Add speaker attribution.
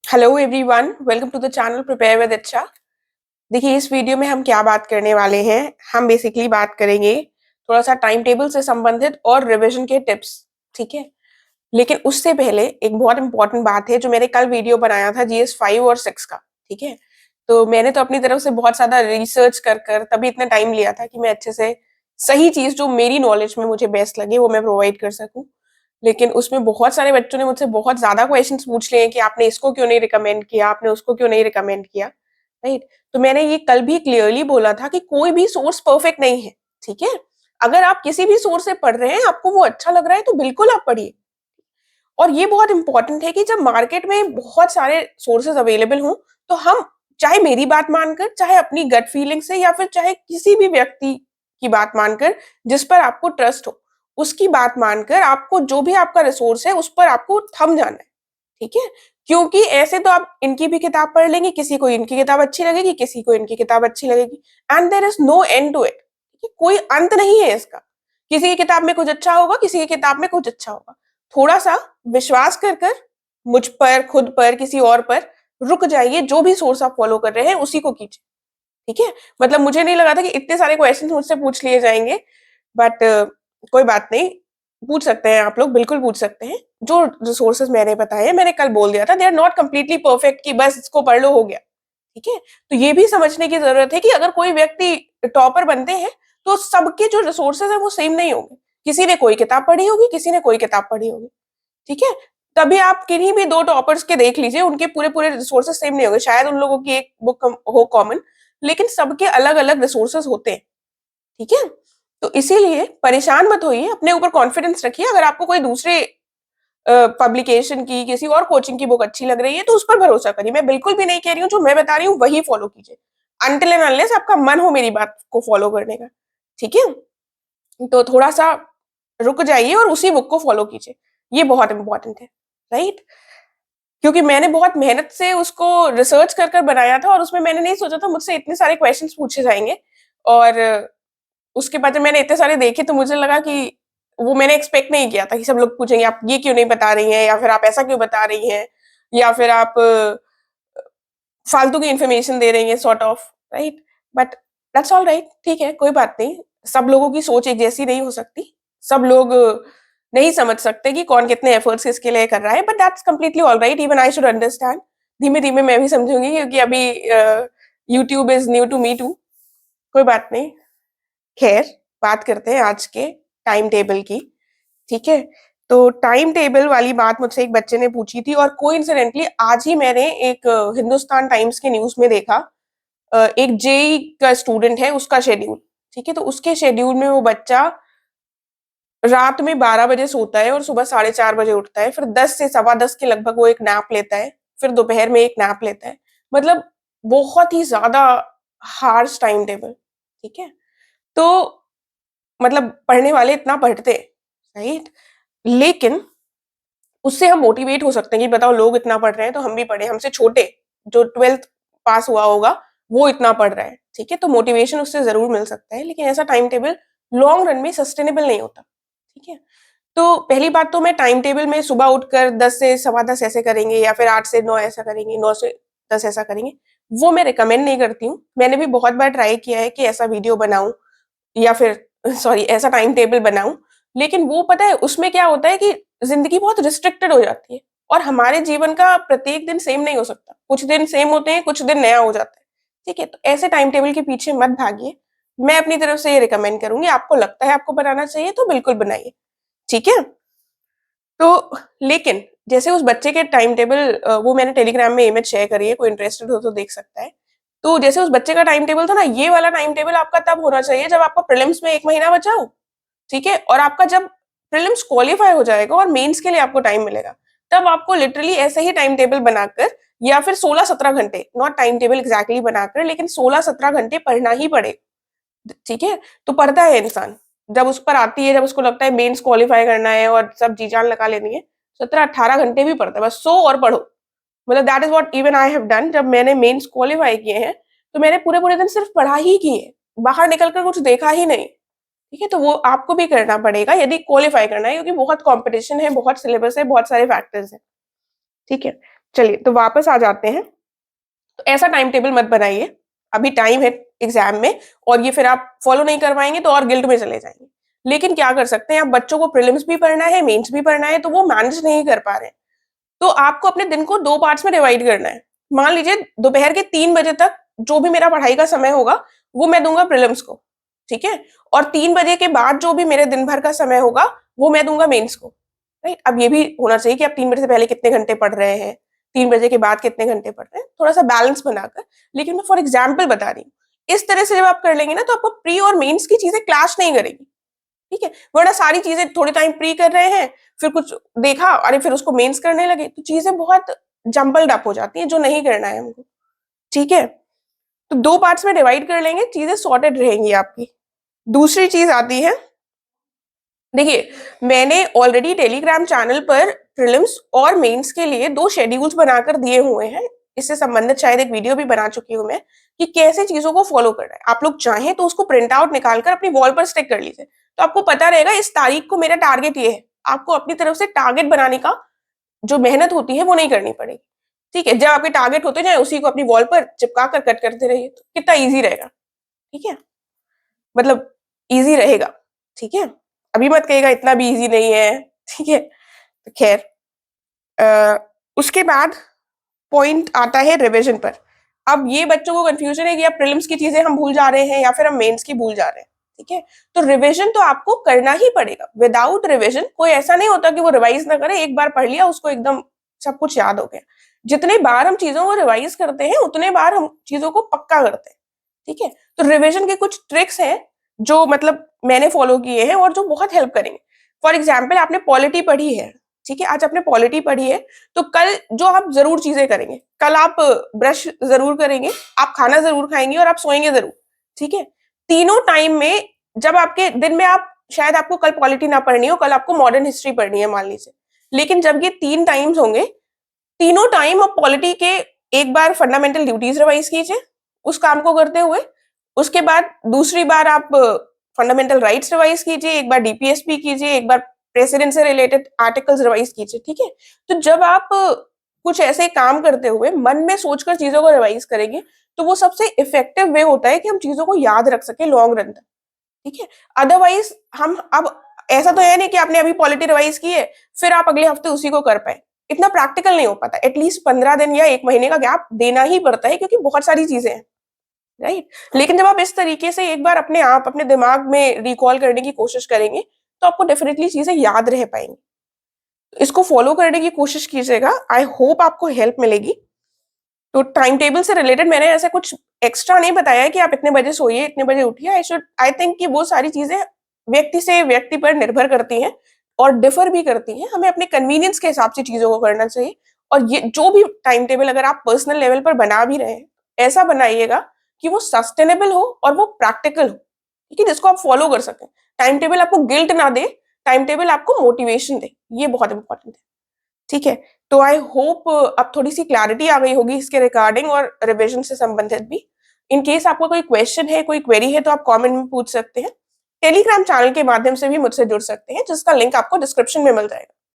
Speaker 1: Hello everyone, welcome to the channel prepare with Ichha. देखिए, इस video में हम क्या बात करने वाले हैं। हम बेसिकली बात करेंगे थोड़ा सा टाइम टेबल से संबंधित और रिवीजन के टिप्स। ठीक है, लेकिन उससे पहले एक बहुत इंपॉर्टेंट बात है जो मैंने कल वीडियो बनाया था GS 5 और 6 का। ठीक है, तो मैंने तो अपनी तरफ से बहुत ज्यादा रिसर्च कर कर तभी इतना टाइम लिया था कि मैं अच्छे से सही चीज जो मेरी नॉलेज में मुझे बेस्ट लगे वो मैं प्रोवाइड कर सकूं। लेकिन उसमें बहुत सारे बच्चों ने मुझसे बहुत ज्यादा क्वेश्चंस पूछ लिए हैं कि आपने इसको क्यों नहीं रिकमेंड किया, आपने उसको क्यों नहीं रिकमेंड किया। राइट, तो मैंने ये कल भी क्लियरली बोला था कि कोई भी सोर्स परफेक्ट नहीं है। ठीक है, अगर आप किसी भी सोर्स से पढ़ रहे हैं, आपको वो अच्छा लग रहा है तो बिल्कुल आप पढ़िए। और ये बहुत इंपॉर्टेंट है कि जब मार्केट में बहुत सारे सोर्सेज अवेलेबल हों, तो हम चाहे मेरी बात मानकर, चाहे अपनी गट फीलिंग से, या फिर चाहे किसी भी व्यक्ति की बात मानकर जिस पर आपको ट्रस्ट हो, उसकी बात मानकर आपको जो भी आपका रिसोर्स है उस पर आपको थम जाना है। ठीक है, क्योंकि ऐसे तो आप इनकी भी किताब पढ़ लेंगे, किसी को इनकी किताब अच्छी लगेगी, किसी को इनकी किताब अच्छी लगेगी, and there is no end to it. कोई अंत नहीं है इसका। किसी की किताब में कुछ अच्छा होगा, किसी की किताब में कुछ अच्छा होगा। थोड़ा सा विश्वास कर कर मुझ पर, खुद पर, किसी और पर रुक जाइए। जो भी सोर्स आप फॉलो कर रहे हैं उसी को कीजिए। ठीक है, मतलब मुझे नहीं लगा था कि इतने सारे क्वेश्चन मुझसे पूछ लिए जाएंगे, बट कोई बात नहीं, पूछ सकते हैं आप लोग, बिल्कुल पूछ सकते हैं। जो रिसोर्सेज मैंने बताए, मैंने कल बोल दिया था, they are not completely perfect कि बस इसको पढ़ लो हो गया। ठीक है, तो ये भी समझने की जरूरत है कि अगर कोई व्यक्ति टॉपर बनते हैं तो सबके जो रिसोर्सेज है वो सेम नहीं होंगे। किसी ने कोई किताब पढ़ी होगी, किसी ने कोई किताब पढ़ी होगी। ठीक है, तभी आप किन्हीं भी दो टॉपर्स के देख लीजिए, उनके पूरे पूरे रिसोर्सेज सेम नहीं होंगे। शायद उन लोगों की एक बुक हो कॉमन, लेकिन सबके अलग अलग रिसोर्सेज होते हैं। ठीक है, तो इसीलिए परेशान मत होइए, अपने ऊपर कॉन्फिडेंस रखिए। अगर आपको कोई दूसरे पब्लिकेशन की, किसी और कोचिंग की बुक अच्छी लग रही है तो उस पर भरोसा करिए। मैं बिल्कुल भी नहीं कह रही हूँ जो मैं बता रही हूँ वही फॉलो कीजिए, अनटिल एंड अनलेस आपका मन हो मेरी बात को फॉलो करने का। ठीक है, तो थोड़ा सा रुक जाइए और उसी बुक को फॉलो कीजिए, ये बहुत इंपॉर्टेंट है। राइट, क्योंकि मैंने बहुत मेहनत से उसको रिसर्च कर कर बनाया था और उसमें मैंने नहीं सोचा था मुझसे इतने सारे क्वेश्चंस पूछे जाएंगे। और उसके बाद जब मैंने इतने सारे देखे तो मुझे लगा कि वो मैंने एक्सपेक्ट नहीं किया था कि सब लोग पूछेंगे आप ये क्यों नहीं बता रही हैं, या फिर आप ऐसा क्यों बता रही हैं, या फिर आप फालतू की इंफॉर्मेशन दे रही हैं, sort of. Right, but that's all right, ठीक है, कोई बात नहीं। सब लोगों की सोच एक जैसी नहीं हो सकती। सब लोग नहीं समझ सकते कि कौन कितने एफर्ट्स किसके लिए कर रहा है, but that's completely all right. Even I should understand. धीमे धीमे मैं भी समझूंगी, क्योंकि अभी YouTube is new to me too. कोई बात नहीं। खैर, बात करते हैं आज के टाइम टेबल की। ठीक है, तो टाइम टेबल वाली बात मुझसे एक बच्चे ने पूछी थी, और कोइंसिडेंटली आज ही मैंने एक हिंदुस्तान टाइम्स के न्यूज में देखा। एक जेई का स्टूडेंट है, उसका शेड्यूल। ठीक है, तो उसके शेड्यूल में वो बच्चा रात में 12 बजे सोता है और सुबह 4:30 बजे उठता है। फिर 10 से 10:15 के लगभग वो एक नैप लेता है। फिर दोपहर में एक नैप लेता है। मतलब बहुत ही ज्यादा हार्श टाइम टेबल। ठीक है, तो मतलब पढ़ने वाले इतना पढ़ते हैं, राइट, लेकिन उससे हम मोटिवेट हो सकते हैं कि बताओ लोग इतना पढ़ रहे हैं तो हम भी पढ़े। हमसे छोटे जो 12th पास हुआ होगा वो इतना पढ़ रहा है। ठीक है, तो मोटिवेशन उससे जरूर मिल सकता है, लेकिन ऐसा टाइम टेबल लॉन्ग रन में सस्टेनेबल नहीं होता। ठीक है, तो पहली बात तो मैं टाइम टेबल में सुबह उठकर 10 से 10:15 ऐसे करेंगे, या फिर 8 से 9 ऐसा करेंगे, 9 से 10 ऐसा करेंगे, वो मैं रिकमेंड नहीं करती हूँ। मैंने भी बहुत बार ट्राई किया है कि ऐसा वीडियो बनाऊं, या फिर सॉरी ऐसा टाइम टेबल बनाऊं, लेकिन वो पता है उसमें क्या होता है कि जिंदगी बहुत रिस्ट्रिक्टेड हो जाती है। और हमारे जीवन का प्रत्येक दिन सेम नहीं हो सकता। कुछ दिन सेम होते हैं, कुछ दिन नया हो जाता है। ठीक है, तो ऐसे टाइम टेबल के पीछे मत भागिए। मैं अपनी तरफ से ये रिकमेंड करूंगी, आपको लगता है आपको बनाना चाहिए तो बिल्कुल बनाइए। ठीक है, तो लेकिन जैसे उस बच्चे के टाइम टेबल, वो मैंने टेलीग्राम में इमेज शेयर करी है, कोई इंटरेस्टेड हो तो देख सकता है। तो जैसे उस बच्चे का टाइम टेबल था ना, ये वाला टाइम टेबल आपका तब होना चाहिए जब आपका प्रीलिम्स में 1 महीना बचा हो। ठीक है, और आपका जब प्रीलिम्स क्वालिफाई हो जाएगा और मेंस के लिए आपको टाइम मिलेगा, तब आपको लिटरली ऐसे ही टाइम टेबल बनाकर, या फिर 16-17 घंटे, नॉट टाइम टेबल एग्जैक्टली बनाकर, लेकिन 16-17 घंटे पढ़ना ही पड़ेगा। ठीक है, तो पढ़ता है इंसान। जब उस पर आती है, जब उसको लगता है मेंस क्वालिफाई करना है और सब जी जान लगा लेनी है, 17-18 घंटे भी पढ़ता है। बस सो और पढ़ो। मतलब that is what even I have done. जब मैंने मेंस क्वालिफाई किए हैं तो मैंने पूरे पूरे दिन सिर्फ पढ़ा ही की है, बाहर निकल कर कुछ देखा ही नहीं। ठीक है, तो वो आपको भी करना पड़ेगा यदि क्वालिफाई करना है, क्योंकि बहुत कंपटीशन है, बहुत सिलेबस है, बहुत सारे फैक्टर्स हैं। ठीक है, चलिए तो वापस आ जाते हैं। तो ऐसा टाइम टेबल मत बनाइए, अभी टाइम है एग्जाम में, और ये फिर आप फॉलो नहीं करवाएंगे तो और गिल्ट में चले जाएंगे। लेकिन क्या कर सकते हैं, आप बच्चों को प्रीलिम्स भी पढ़ना है, मेंस भी पढ़ना है, तो वो मैनेज नहीं कर पा रहे हैं, तो आपको अपने दिन को 2 पार्ट्स में डिवाइड करना है। मान लीजिए दोपहर के 3 बजे तक जो भी मेरा पढ़ाई का समय होगा, वो मैं दूँगा प्रीलिम्स को, ठीक है? और 3 बजे के बाद जो भी मेरे दिन भर का समय होगा, वो मैं दूँगा मेंस को, राइट? अब ये भी होना चाहिए कि आप 3 बजे से पहले कितने घंटे पढ़ रहे हैं, 3 बजे के बाद कितने घंटे पढ़ रहे हैं, थोड़ा-सा बैलेंस बनाकर। लेकिन मैं फॉर एग्जाम्पल बता रही हूँ। इस तरह से जब आप कर लेंगे ना, तो आपको प्री और मेंस की चीज़ें क्लैश नहीं करेगी। ठीक है? वरना सारी चीज़ें थोड़े टाइम प्री कर रहे हैं, फिर कुछ देखा, अरे फिर उसको मेंस करने लगे, तो चीज़ें बहुत जम्बल्ड अप हो जाती हैं, जो नहीं करना है हमको। ठीक है? तो 2 पार्ट्स में डिवाइड कर लेंगे, चीज़ें सॉर्टेड रहेंगी आपकी। दूसरी चीज़ आती है, देखिए, मैंने ऑलरेडी टेलीग्राम चैनल पर प्रीलिम्स और मेंस के लिए 2 शेड्यूल्स बनाकर दिए हुए हैं। इससे संबंधित शायद एक वीडियो भी बना चुकी हूँ मैं, कि कैसे चीज़ों को फॉलो करना है। आप लोग चाहें तो उसको प्रिंट आउट निकाल कर अपनी वॉल पर स्टिक कर लीजिए। तो आपको पता रहेगा इस तारीख को मेरा टारगेट ये है। आपको अपनी तरफ से टारगेट बनाने का जो मेहनत होती है वो नहीं करनी पड़ेगी। ठीक है? जब आपके टारगेट होते जाएँ, उसी को अपनी वॉल पर चिपका कर कट करते रहिए। तो कितना ईज़ी रहेगा। ठीक है? मतलब ईज़ी रहेगा। ठीक है? अभी मत कहिएगा इतना भी ईज़ी नहीं है। ठीक है? तो खैर, उसके बाद पॉइंट आता है रिविजन पर। अब ये बच्चों को कंफ्यूजन है कि अब प्रीलिम्स की चीजें हम भूल जा रहे हैं या फिर हम मेंस की भूल जा रहे हैं। ठीक है? तो रिविजन तो आपको करना ही पड़ेगा। विदाउट रिविजन कोई ऐसा नहीं होता कि वो रिवाइज ना करे, एक बार पढ़ लिया उसको एकदम सब कुछ याद हो गया। जितने बार हम चीजों को रिवाइज करते हैं, उतने बार हम चीजों को पक्का करते हैं। ठीक है? तो रिविजन के कुछ ट्रिक्स हैं जो मतलब मैंने फॉलो किए हैं और जो बहुत हेल्प करेंगे। फॉर एग्जाम्पल, आपने पॉलिटी पढ़ी है, ठीक है? आज आपने पॉलिटी पढ़ी है, तो कल जो आप ज़रूर चीज़ें करेंगे, कल आप ब्रश ज़रूर करेंगे, आप खाना ज़रूर खाएँगे और आप सोएँगे ज़रूर, ठीक है? तीनों टाइम में जब आपके दिन में आप शायद आपको कल पॉलिटी ना पढ़नी हो, कल आपको मॉडर्न हिस्ट्री पढ़नी है मान लीजिए। लेकिन जब ये 3 टाइम्स होंगे, तीनों टाइम आप पॉलिटी के एक बार फंडामेंटल ड्यूटीज़ रिवाइज़ कीजिए, उस काम को करते हुए। उसके बाद दूसरी बार आप फंडामेंटल राइट्स रिवाइज़ कीजिए, एक बार डीपीएसपी कीजिए, एक बार प्रेसिडेंट से रिलेटेड आर्टिकल्स रिवाइज़ कीजिए, ठीक है? तो जब आप कुछ ऐसे काम करते हुए मन में सोचकर चीज़ों को रिवाइज़ करेंगे, तो वो सबसे इफेक्टिव वे होता है कि हम चीज़ों को याद रख सकें लॉन्ग रन तक, ठीक है? अदरवाइज़ हम अब ऐसा तो है नहीं कि आपने अभी पॉलिटी रिवाइज़ की है, फिर आप अगले हफ्ते उसी को कर पाएँ। इतना प्रैक्टिकल नहीं हो पाता। एटलीस्ट 15 दिन या 1 महीने का गैप देना ही पड़ता है, क्योंकि बहुत सारी चीज़ें हैं, राइट? लेकिन जब आप इस तरीके से एक बार अपने आप अपने दिमाग में रिकॉल करने की कोशिश करेंगे, तो आपको डेफिनिटली चीज़ें याद रह पाएँगी। इसको फॉलो करने की कोशिश कीजिएगा। आई होप आपको हेल्प मिलेगी। तो टाइम टेबल से रिलेटेड मैंने ऐसा कुछ एक्स्ट्रा नहीं बताया कि आप इतने बजे सोइए, इतने बजे उठिए। आई थिंक कि वो सारी चीज़ें व्यक्ति से व्यक्ति पर निर्भर करती हैं और डिफर भी करती हैं। हमें अपने कन्वीनियंस के हिसाब से चीज़ों को करना चाहिए, और ये जो भी टाइम टेबल अगर आप पर्सनल लेवल पर बना भी रहे हैं, ऐसा बनाइएगा कि वो सस्टेनेबल हो और वो प्रैक्टिकल हो, ठीक है? जिसको आप फॉलो कर सकें। टाइम टेबल आपको गिल्ट ना दे, टाइम टेबल आपको मोटिवेशन दे। ये बहुत इंपॉर्टेंट है। ठीक है? तो आई होप अब थोड़ी-सी क्लैरिटी आ गई होगी इसके रिगार्डिंग और रिविज़न से संबंधित भी। इन केस आपको कोई क्वेश्चन है, कोई क्वेरी है, तो आप कमेंट में पूछ सकते हैं। टेलीग्राम चैनल के माध्यम से भी मुझसे जुड़ सकते हैं, जिसका लिंक आपको डिस्क्रिप्शन में मिल जाएगा।